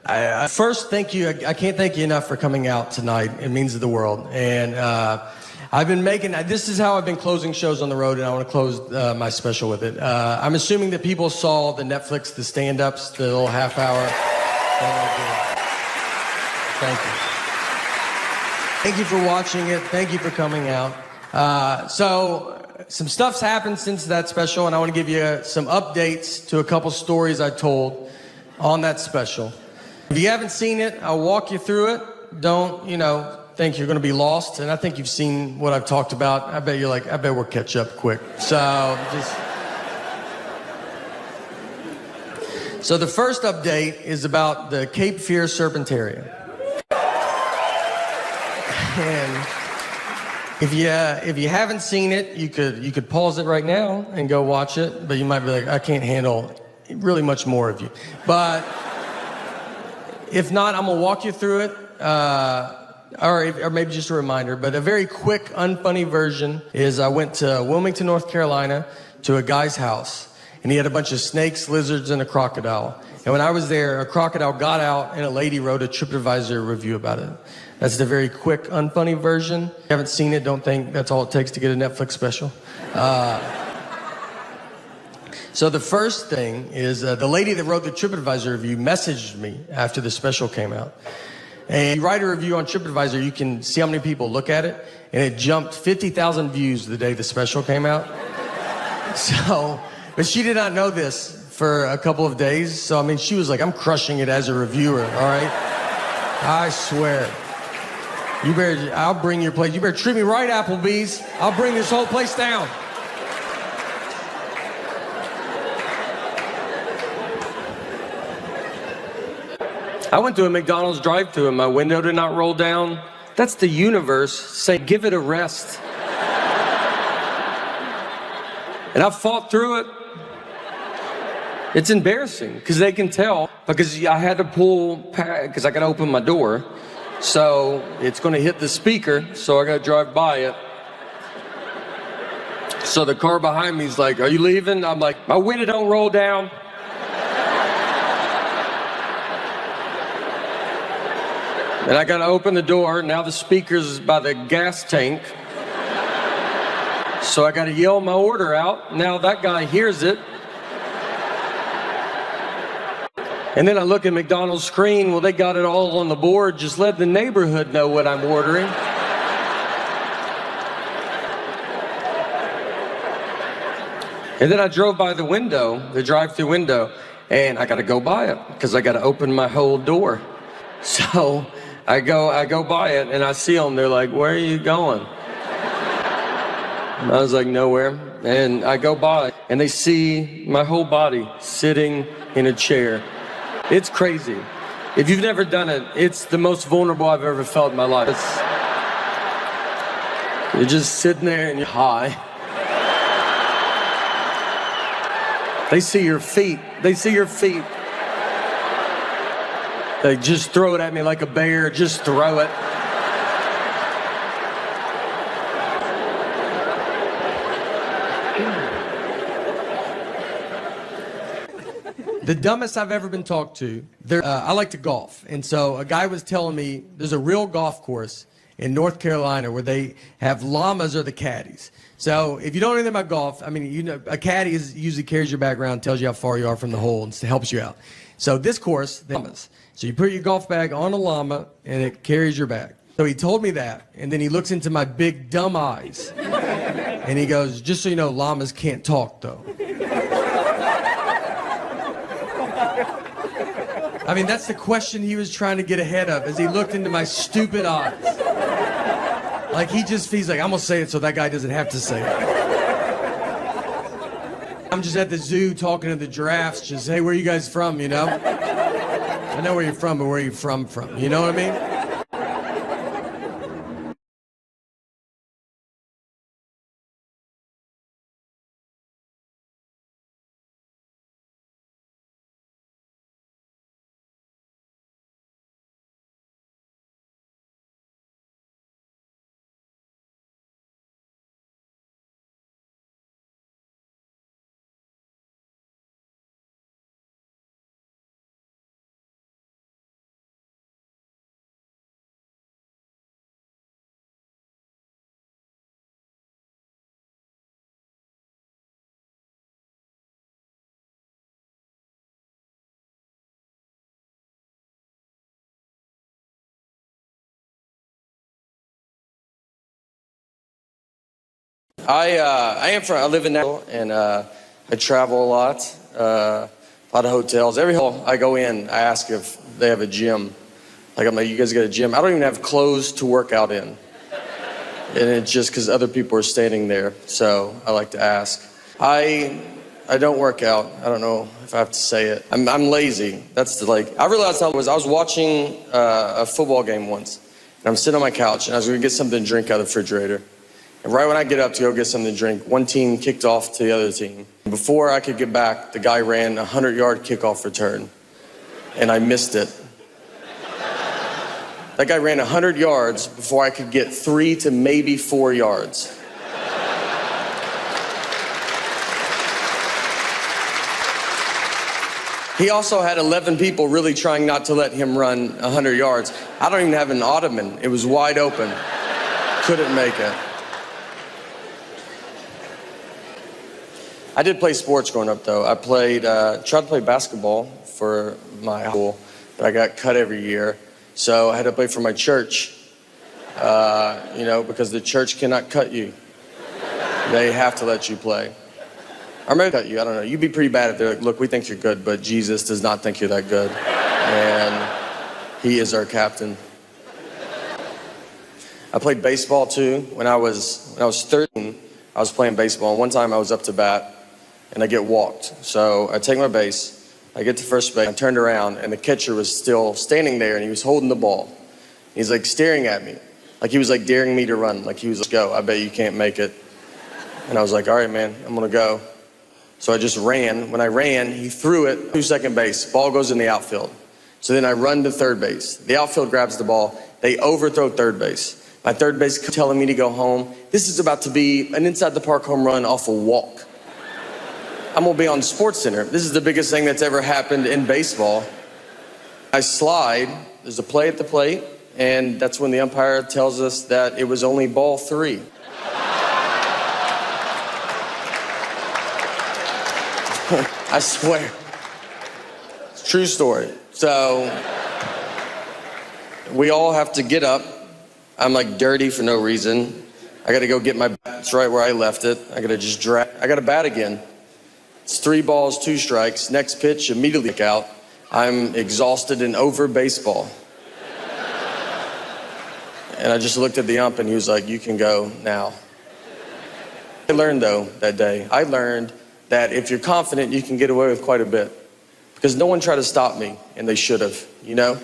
I first thank you. I can't thank you enough for coming out tonight. It means the world. And I've been this is how I've been closing shows on the road, and I want to close my special with it. I'm assuming that people saw the Netflix, the stand-ups, the little half hour. Thank you. Thank you for watching it. Thank you for coming out. So some stuff's happened since that special, and I want to give you some updates to a couple stories I told on that special. If you haven't seen it, I'll walk you through it. Don't, think you're going to be lost. And I think you've seen what I've talked about. I bet you're like, I bet we'll catch up quick. So the first update is about the Cape Fear Serpentarium. And if you haven't seen it, you could pause it right now and go watch it. But you might be like, I can't handle really much more of you. But if not, I'm gonna walk you through it, or maybe just a reminder. But a very quick, unfunny version is I went to Wilmington, North Carolina, to a guy's house, and he had a bunch of snakes, lizards, and a crocodile. And when I was there, a crocodile got out, and a lady wrote a TripAdvisor review about it. That's the very quick, unfunny version. If you haven't seen it, don't think that's all it takes to get a Netflix special. So the first thing is the lady that wrote the TripAdvisor review messaged me after the special came out. And you write a review on TripAdvisor, you can see how many people look at it, and it jumped 50,000 views the day the special came out. So, but she did not know this for a couple of days. So, I mean, she was like, I'm crushing it as a reviewer, all right? I swear. I'll bring your place. You better treat me right, Applebee's. I'll bring this whole place down. I went to a McDonald's drive-thru and my window did not roll down. That's the universe saying, give it a rest. And I fought through it. It's embarrassing because they can tell, because I had to pull, because I got to open my door. So it's going to hit the speaker, so I got to drive by it. So the car behind me is like, are you leaving? I'm like, my window don't roll down. And I got to open the door. Now the speaker's by the gas tank. So I got to yell my order out. Now that guy hears it. And then I look at McDonald's screen. Well, they got it all on the board. Just let the neighborhood know what I'm ordering. And then I drove by the window, the drive-thru window, and I got to go by it because I got to open my whole door. So I go by it and I see them. They're like, where are you going? And I was like, nowhere. And I go by and they see my whole body sitting in a chair. It's crazy. If you've never done it, it's the most vulnerable I've ever felt in my life. You're just sitting there and you're high. They see your feet. They see your feet. They just throw it at me like a bear. Just throw it. The dumbest I've ever been talked to. I like to golf, and so a guy was telling me there's a real golf course in North Carolina where they have llamas or the caddies. So if you don't know anything about golf, I mean, you know, a caddy usually carries your bag around, tells you how far you are from the hole, and helps you out. So this course, the llamas. So you put your golf bag on a llama, and it carries your bag. So he told me that, and then he looks into my big dumb eyes, and he goes, "Just so you know, llamas can't talk, though." I mean, that's the question he was trying to get ahead of as he looked into my stupid eyes. Like he's like, I'm gonna say it so that guy doesn't have to say it. I'm just at the zoo talking to the giraffes, just, hey, where are you guys from, you know? I know where you're from, but where are you from? You know what I mean? I live in Nashville, and I travel a lot of hotels. Every hotel I go in, I ask if they have a gym. Like, I'm like, you guys got a gym? I don't even have clothes to work out in. And it's just because other people are standing there, so I like to ask. I don't work out. I don't know if I have to say it. I'm lazy. I realized I was watching a football game once, and I'm sitting on my couch, and I was going to get something to drink out of the refrigerator. And right when I get up to go get something to drink, one team kicked off to the other team. Before I could get back, the guy ran a 100-yard kickoff return, and I missed it. That guy ran 100 yards before I could get 3 to maybe 4 yards. He also had 11 people really trying not to let him run 100 yards. I don't even have an ottoman. It was wide open. Couldn't make it. I did play sports growing up, though. I tried to play basketball for my school, but I got cut every year. So I had to play for my church, because the church cannot cut you. They have to let you play. Or maybe cut you, I don't know. You'd be pretty bad if they're like, look, we think you're good, but Jesus does not think you're that good. And he is our captain. I played baseball, too. When I was 13, I was playing baseball. And one time I was up to bat, and I get walked. So I take my base, I get to first base, I turned around, and the catcher was still standing there, and he was holding the ball. He's like staring at me, like he was like daring me to run, like he was like, go, I bet you can't make it. And I was like, all right, man, I'm gonna go. So I just ran. When I ran, he threw it to second base. Ball goes in the outfield. So then I run to third base. The outfield grabs the ball. They overthrow third base. My third base telling me to go home. This is about to be an inside the park home run off a walk. I'm gonna be on SportsCenter. This is the biggest thing that's ever happened in baseball. I slide, there's a play at the plate, and that's when the umpire tells us that it was only ball 3. I swear. It's a true story. So we all have to get up. I'm like dirty for no reason. I gotta go get my bat. It's right where I left it. I gotta bat again. It's 3 balls, 2 strikes. Next pitch, immediately kick out. I'm exhausted and over baseball. And I just looked at the ump and he was like, you can go now. I learned though that day, that if you're confident, you can get away with quite a bit. Because no one tried to stop me, and they should have, you know?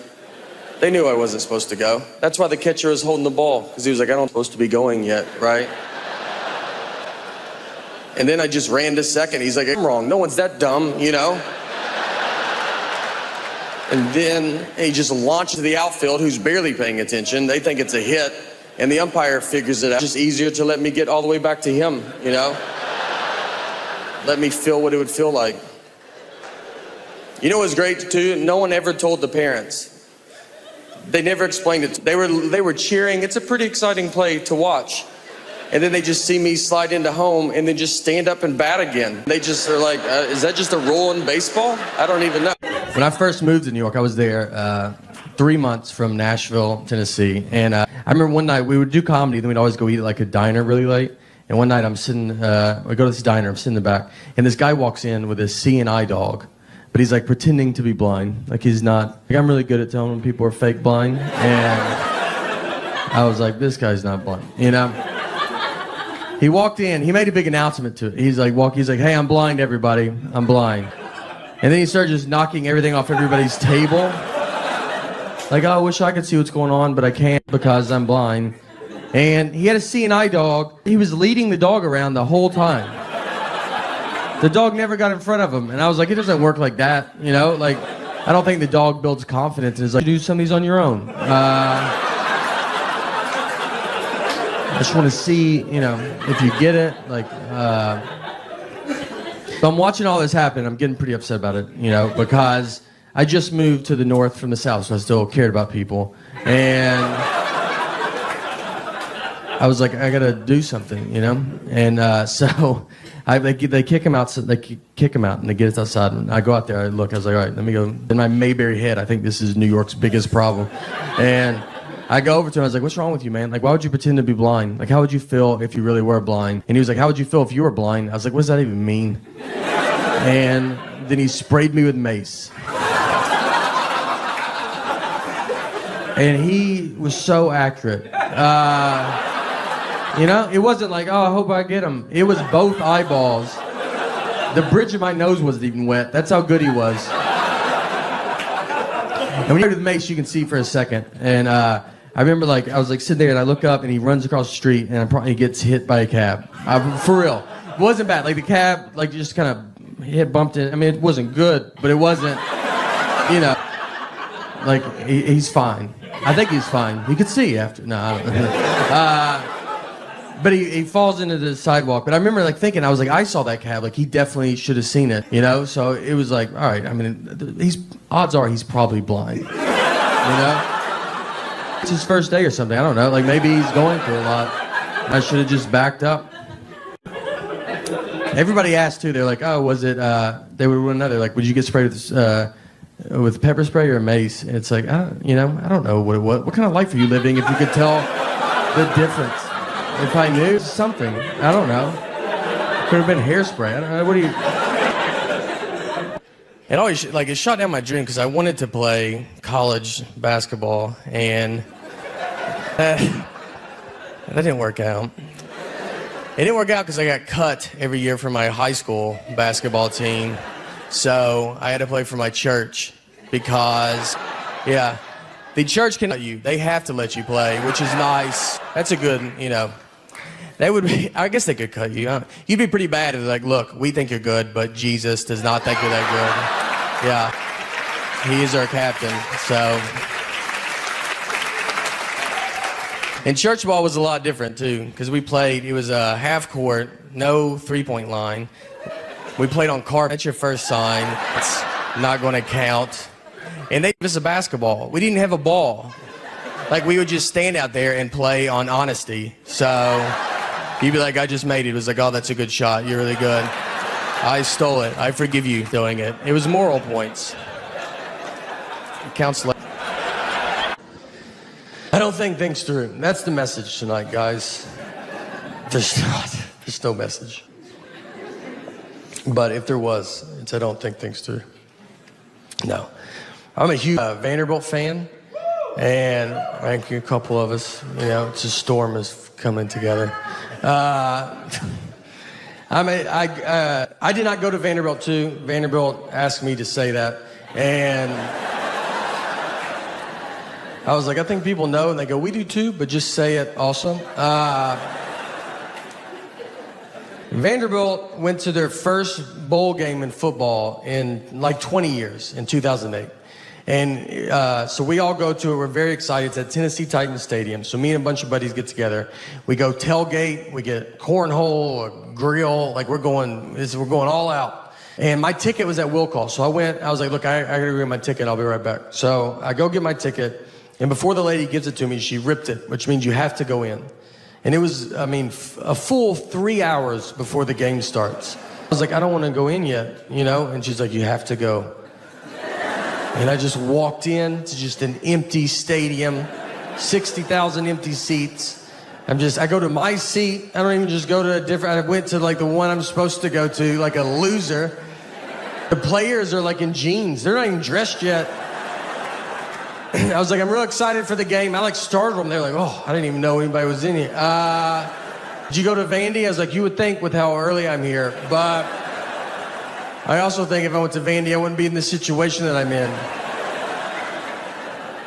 They knew I wasn't supposed to go. That's why the catcher was holding the ball, because he was like, I don't supposed to be going yet, right? And then I just ran to second. He's like, I'm wrong. No one's that dumb, you know? And then he just launched to the outfield, who's barely paying attention. They think it's a hit, and the umpire figures it out. It's just easier to let me get all the way back to him, you know? Let me feel what it would feel like. You know what's great too? No one ever told the parents. They never explained it. They were cheering. It's a pretty exciting play to watch. And then they just see me slide into home and then just stand up and bat again. They just are like, is that just a rule in baseball? I don't even know. When I first moved to New York, I was there 3 months from Nashville, Tennessee. And I remember one night we would do comedy, then we'd always go eat at like a diner really late. And one night I'm sitting, we go to this diner, I'm sitting in the back, and this guy walks in with a seeing eye dog, but he's like pretending to be blind. Like he's not, like I'm really good at telling when people are fake blind. And I was like, this guy's not blind, you know? He walked in, he made a big announcement to it. He's like, hey, I'm blind, everybody, I'm blind. And then he started just knocking everything off everybody's table. Like, oh, I wish I could see what's going on, but I can't because I'm blind. And he had a seeing eye dog. He was leading the dog around the whole time. The dog never got in front of him. And I was like, it doesn't work like that, you know? Like, I don't think the dog builds confidence. And it's like, do some of these on your own. I just want to see, you know, if you get it. Like, so I'm watching all this happen. I'm getting pretty upset about it, you know, because I just moved to the north from the south, so I still cared about people. And I was like, I gotta do something, you know. And so they kick him out. They kick him out, and they get us outside. And I go out there. I look. I was like, all right, let me go. In my Mayberry head, I think this is New York's biggest problem. And I go over to him. I was like, what's wrong with you, man? Like, why would you pretend to be blind? Like, how would you feel if you really were blind? And he was like, how would you feel if you were blind? I was like, what does that even mean? And then he sprayed me with mace. And he was so accurate. You know, it wasn't like, oh, I hope I get him. It was both eyeballs. The bridge of my nose wasn't even wet. That's how good he was. And when you go to the mace, you can see for a second. And I remember, like, I was like sitting there, and I look up, and he runs across the street, and he gets hit by a cab. For real, it wasn't bad. Like the cab, like just kind of bumped in. I mean, it wasn't good, but it wasn't, you know, like he's fine. I think he's fine. He could see after. No, I don't know. But he falls into the sidewalk. But I remember like thinking, I was like, I saw that cab. Like he definitely should have seen it, you know. So it was like, all right. I mean, odds are he's probably blind, you know. It's his first day or something. I don't know. Like maybe he's going through a lot. I should have just backed up. Everybody asked too. They're like, oh, was it? They would one another. Like, would you get sprayed with pepper spray or mace? And it's like, I don't know what it was. What kind of life are you living if you could tell the difference? If I knew something, I don't know. Could have been hairspray. I don't know. What do you? It always it shot down my dream because I wanted to play college basketball, and that didn't work out. It didn't work out because I got cut every year from my high school basketball team, so I had to play for my church because, yeah, the church can let you. They have to let you play, which is nice. That's a good, you know. They would be, I guess they could cut you. You'd be pretty bad if they're like, look, we think you're good, but Jesus does not think you're that good. Yeah, he is our captain, so. And church ball was a lot different too, because we played, it was a half court, no three-point line. We played on carpet. That's your first sign. It's not going to count. And they gave us a basketball. We didn't have a ball. Like, we would just stand out there and play on honesty. So you'd be like, I just made it. It was like, oh, that's a good shot. You're really good. I stole it. I forgive you doing it. It was moral points. It counts like. I don't think things through. That's the message tonight, guys. There's not. There's no message. But if there was, it's I don't think things through. No. I'm a huge Vanderbilt fan, and I think a couple of us, you know, it's a storm is coming together. I did not go to Vanderbilt too. Vanderbilt asked me to say that, and I was like, I think people know, and they go, we do too, but just say it also. Vanderbilt went to their first bowl game in football in like 20 years, in 2008. And so we all go to it. We're very excited. It's at Tennessee Titans Stadium. So me and a bunch of buddies get together. We go tailgate. We get cornhole, a grill. Like we're going all out. And my ticket was at will call. So I was like, look, I gotta go get my ticket. I'll be right back. So I go get my ticket. And before the lady gives it to me, she ripped it, which means you have to go in. And it was, a full 3 hours before the game starts. I was like, I don't want to go in yet, And she's like, you have to go. And I just walked in to just an empty stadium, 60,000 empty seats. I go to my seat. I don't even just go to a different, I went to like the one I'm supposed to go to, like a loser. The players are like in jeans. They're not even dressed yet. I was like, I'm real excited for the game. I startled them. They're like, oh, I didn't even know anybody was in here. Did you go to Vandy? I was like, you would think with how early I'm here. But I also think if I went to Vandy, I wouldn't be in the situation that I'm in.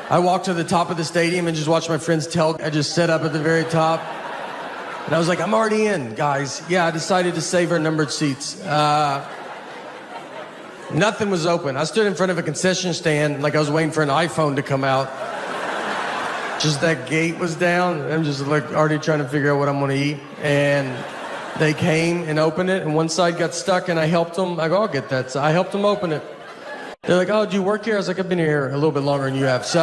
I walked to the top of the stadium and just watched my friends tell. I just set up at the very top. And I was like, I'm already in, guys. Yeah, I decided to save our numbered seats. Nothing was open. I stood in front of a concession stand like I was waiting for an iPhone to come out. Just that gate was down. I'm just already trying to figure out what I'm gonna eat. And they came and opened it, and one side got stuck, and I helped them. I go, I'll get that. So I helped them open it. They're like, oh, do you work here? I was like, I've been here a little bit longer than you have. So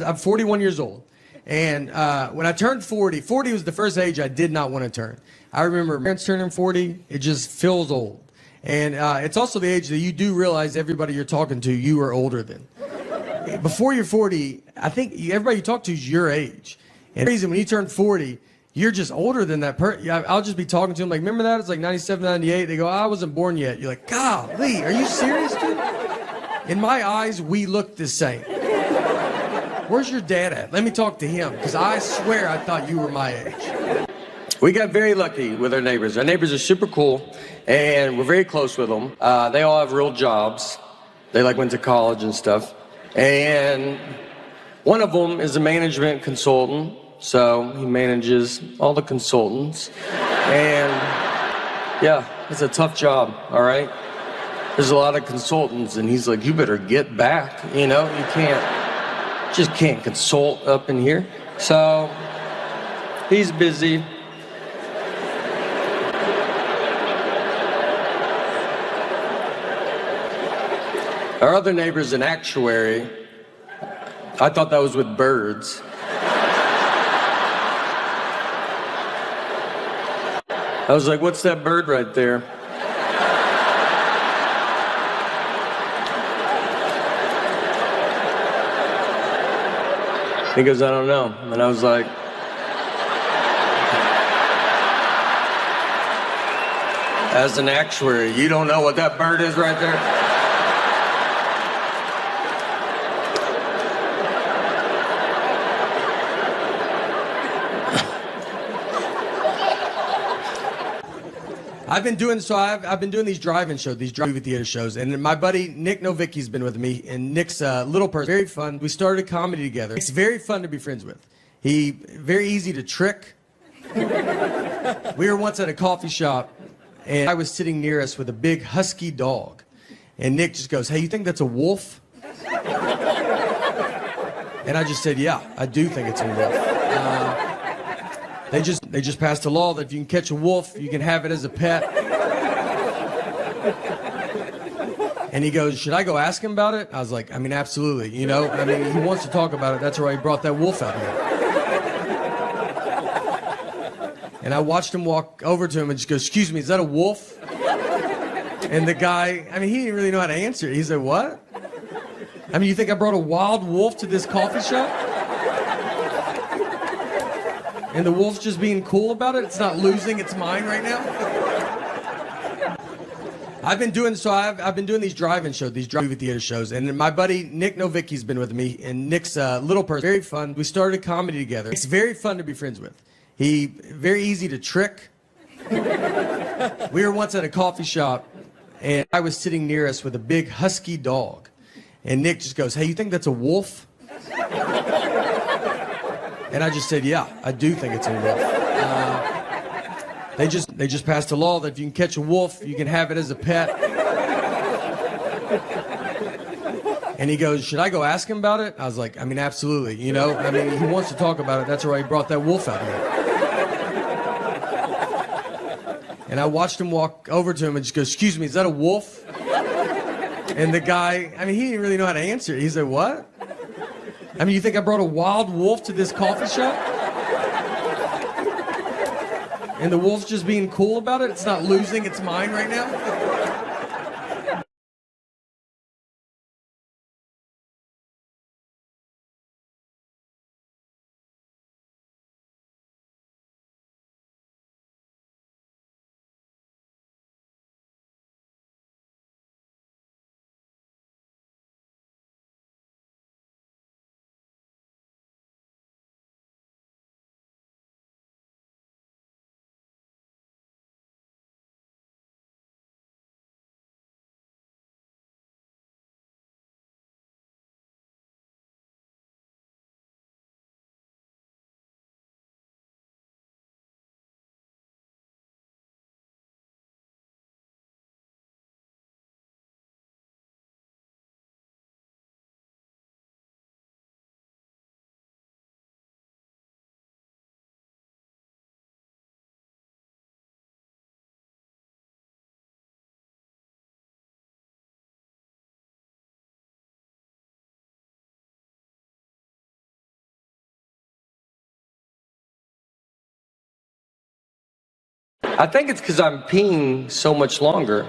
I'm 41 years old. And when I turned 40 was the first age I did not want to turn. I remember parents turning 40, it just feels old. And it's also the age that you do realize everybody you're talking to, you are older than. Before you're 40, I think everybody you talk to is your age. And the reason when you turn 40, you're just older than that person. I'll just be talking to them like, remember that? It's like 97, 98. They go, I wasn't born yet. You're like, golly, are you serious, dude? In my eyes, we look the same. Where's your dad at? Let me talk to him, because I swear I thought you were my age. We got very lucky with our neighbors. Our neighbors are super cool, and we're very close with them. They all have real jobs. They went to college and stuff. And one of them is a management consultant, so he manages all the consultants. And yeah, it's a tough job, all right? There's a lot of consultants, and he's like, you better get back, you just can't consult up in here. So he's busy. Our other neighbor's an actuary. I thought that was with birds. I was like, what's that bird right there? He goes, I don't know. And I was like, as an actuary, you don't know what that bird is right there? I've been doing these drive-in shows, these drive-in theater shows, and my buddy Nick Novicki's been with me, and Nick's a little person, very fun. We started comedy together. It's very fun to be friends with. He very easy to trick. We were once at a coffee shop, and I was sitting near us with a big husky dog, and Nick just goes, "Hey, you think that's a wolf?" And I just said, "Yeah, I do think it's a wolf." They just passed a law that if you can catch a wolf, you can have it as a pet. And he goes, should I go ask him about it? I was like, absolutely. He wants to talk about it. That's why he brought that wolf out here. And I watched him walk over to him and just go, excuse me, is that a wolf? And the guy, he didn't really know how to answer it. He said, what? You think I brought a wild wolf to this coffee shop? And the wolf's just being cool about it? It's not losing its mind right now? I've been doing these drive-in shows, these drive-in theater shows, and my buddy Nick Novicki's been with me, and Nick's a little person, very fun. We started comedy together. It's very fun to be friends with. He very easy to trick. We were once at a coffee shop, and I was sitting near us with a big husky dog, and Nick just goes, hey, you think that's a wolf? And I just said, yeah, I do think it's a wolf. They just passed a law that if you can catch a wolf, you can have it as a pet. And he goes, should I go ask him about it? I was like, absolutely. He wants to talk about it. That's why he brought that wolf out here. And I watched him walk over to him and just go, "Excuse me, is that a wolf?" And the guy, I mean, he didn't really know how to answer it. He said, "What? I mean, you think I brought a wild wolf to this coffee shop?" And the wolf's just being cool about it? It's not losing its mind right now? I think it's because I'm peeing so much longer,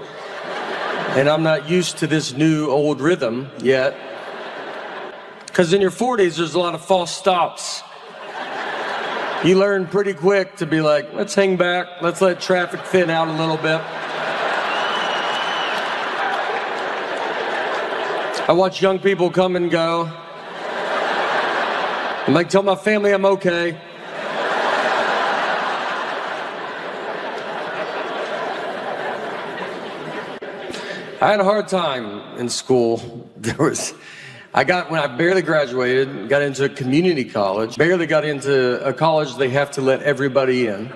and I'm not used to this new old rhythm yet. Because in your 40s, there's a lot of false stops. You learn pretty quick to be like, let's hang back, let's let traffic thin out a little bit. I watch young people come and go. I'm like, tell my family I'm okay. I had a hard time in school. When I barely graduated, got into a community college, barely got into a college they have to let everybody in.